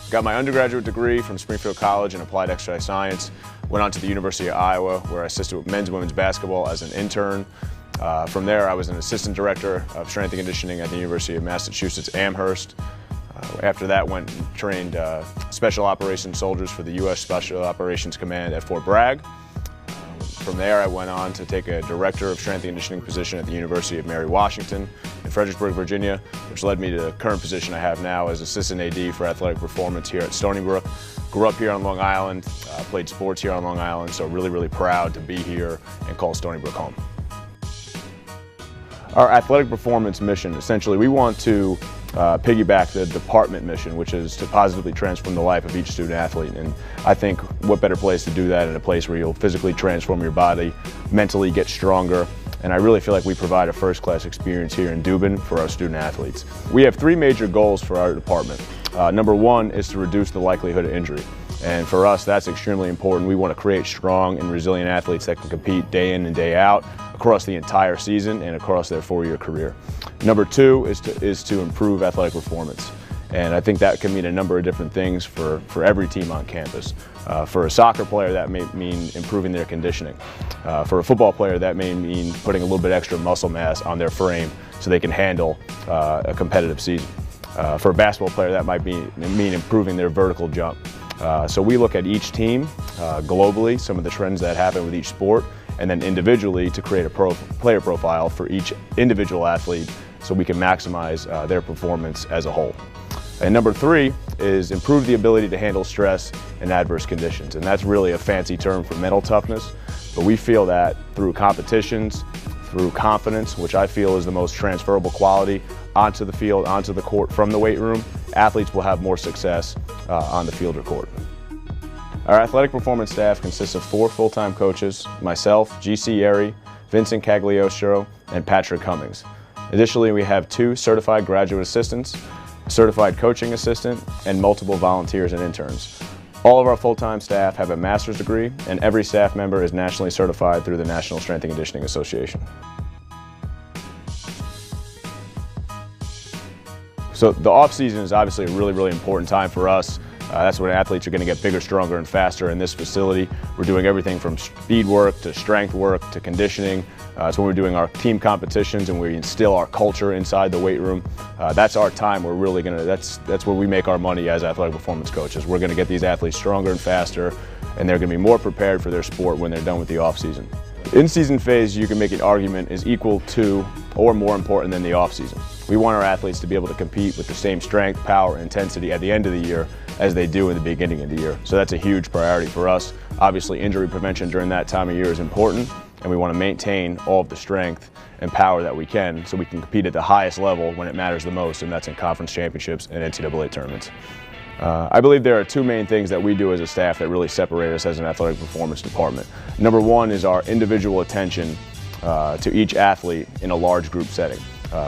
Got my undergraduate degree from Springfield College in Applied Exercise Science. Went on to the University of Iowa, where I assisted with men's and women's basketball as an intern. From there, I was an assistant director of strength and conditioning at the University of Massachusetts Amherst. After that, went and trained special operations soldiers for the U.S. Special Operations Command at Fort Bragg. From there, I went on to take a director of strength and conditioning position at the University of Mary Washington in Fredericksburg, Virginia, which led me to the current position I have now as assistant AD for athletic performance here at Stony Brook. Grew up here on Long Island, played sports here on Long Island, so really proud to be here and call Stony Brook home. Our athletic performance mission, essentially, we want to piggyback the department mission, which is to positively transform the life of each student athlete. And I think what better place to do that in a place where you'll physically transform your body, mentally get stronger. And I really feel like we provide a first-class experience here in Dubin for our student athletes. We have three major goals for our department. Number one is to reduce the likelihood of injury. And for us, that's extremely important. We want to create strong and resilient athletes that can compete day in and day out across the entire season and across their four-year career. Number two is to improve athletic performance. And I think that can mean a number of different things for every team on campus. For a soccer player, that may mean improving their conditioning. For a football player, that may mean putting a little bit extra muscle mass on their frame so they can handle a competitive season. For a basketball player, that might mean improving their vertical jump. So we look at each team globally, some of the trends that happen with each sport, and then individually to create a player profile for each individual athlete so we can maximize their performance as a whole. And number three is improve the ability to handle stress and adverse conditions. And that's really a fancy term for mental toughness, but we feel that through competitions, through confidence, which I feel is the most transferable quality, onto the field, onto the court, from the weight room, athletes will have more success on the field or court. Our athletic performance staff consists of 4 full-time coaches, myself, G.C. Yeri, Vincent Cagliostro, and Patrick Cummings. Additionally, we have 2 certified graduate assistants, a certified coaching assistant, and multiple volunteers and interns. All of our full-time staff have a master's degree, and every staff member is nationally certified through the National Strength and Conditioning Association. So the off-season is obviously a really important time for us. That's when athletes are going to get bigger, stronger, and faster in this facility. We're doing everything from speed work to strength work to conditioning. It's when we're doing our team competitions and we instill our culture inside the weight room. That's our time. We're really going to, that's where we make our money as athletic performance coaches. We're going to get these athletes stronger and faster, and they're going to be more prepared for their sport when they're done with the off-season. In-season phase, you can make an argument, is equal to or more important than the off-season. We want our athletes to be able to compete with the same strength, power, and intensity at the end of the year as they do in the beginning of the year. So that's a huge priority for us. Obviously, injury prevention during that time of year is important, and we want to maintain all of the strength and power that we can so we can compete at the highest level when it matters the most, and that's in conference championships and NCAA tournaments. I believe there are 2 main things that we do as a staff that really separate us as an athletic performance department. Number one is our individual attention to each athlete in a large group setting.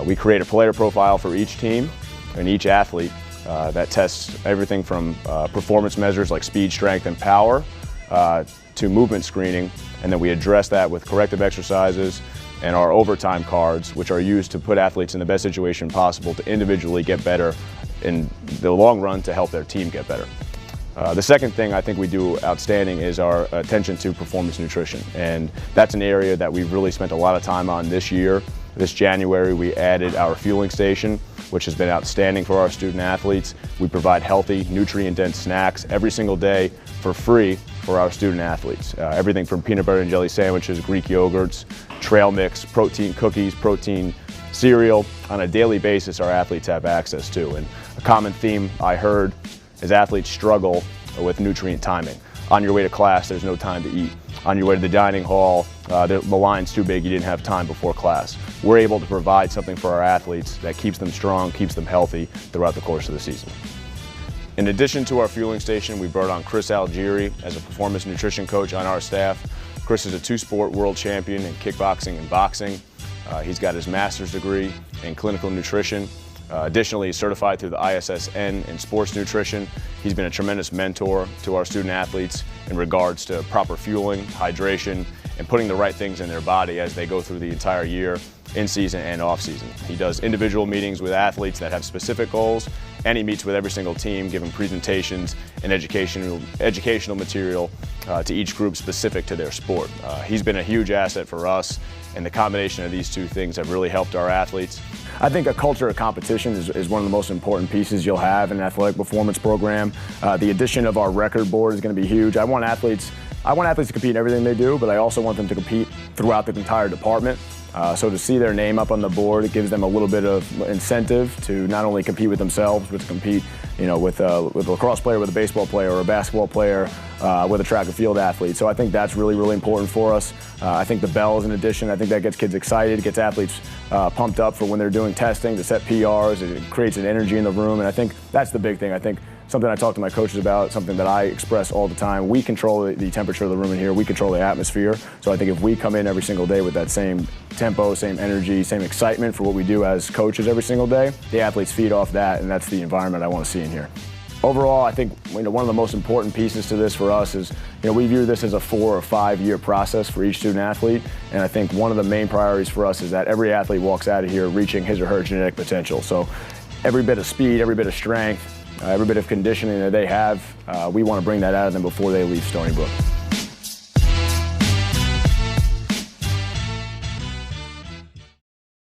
We create a player profile for each team and each athlete that tests everything from performance measures like speed, strength, and power to movement screening, and then we address that with corrective exercises and our overtime cards, which are used to put athletes in the best situation possible to individually get better in the long run to help their team get better. The second thing I think we do outstanding is our attention to performance nutrition, and that's an area that we've really spent a lot of time on this year. This January we added our fueling station, which has been outstanding for our student athletes. We provide healthy, nutrient-dense snacks every single day for free for our student athletes. Everything from peanut butter and jelly sandwiches, Greek yogurts, trail mix, protein cookies, protein cereal. On a daily basis, our athletes have access to. And a common theme I heard is athletes struggle with nutrient timing. On your way to class, there's no time to eat. On your way to the dining hall, the line's too big, you didn't have time before class. We're able to provide something for our athletes that keeps them strong, keeps them healthy throughout the course of the season. In addition to our fueling station, we brought on Chris Algieri as a performance nutrition coach on our staff. Chris is a 2-sport world champion in kickboxing and boxing. He's got his master's degree in clinical nutrition. Additionally, he's certified through the ISSN in sports nutrition. He's been a tremendous mentor to our student athletes in regards to proper fueling, hydration, and putting the right things in their body as they go through the entire year, in season and off season. He does individual meetings with athletes that have specific goals, and he meets with every single team, giving presentations and educational material to each group specific to their sport. He's been a huge asset for us, and the combination of these two things have really helped our athletes. I think a culture of competition is one of the most important pieces you'll have in an athletic performance program. The addition of our record board is going to be huge. I want athletes to compete in everything they do, but I also want them to compete throughout the entire department. So to see their name up on the board, it gives them a little bit of incentive to not only compete with themselves, but to compete, with a lacrosse player, with a baseball player, or a basketball player, with a track and field athlete. So I think that's really, really important for us. I think the bell is an addition. I think that gets kids excited, gets athletes pumped up for when they're doing testing, to set PRs. It creates an energy in the room, and I think that's the big thing. I think something I talk to my coaches about, something that I express all the time. We control the temperature of the room in here. We control the atmosphere. So I think if we come in every single day with that same tempo, same energy, same excitement for what we do as coaches every single day, the athletes feed off that, and that's the environment I want to see in here. Overall, I think one of the most important pieces to this for us is, we view this as a 4 or 5 year process for each student athlete, and I think one of the main priorities for us is that every athlete walks out of here reaching his or her genetic potential. So every bit of speed, every bit of strength, every bit of conditioning that they have, we want to bring that out of them before they leave Stony Brook.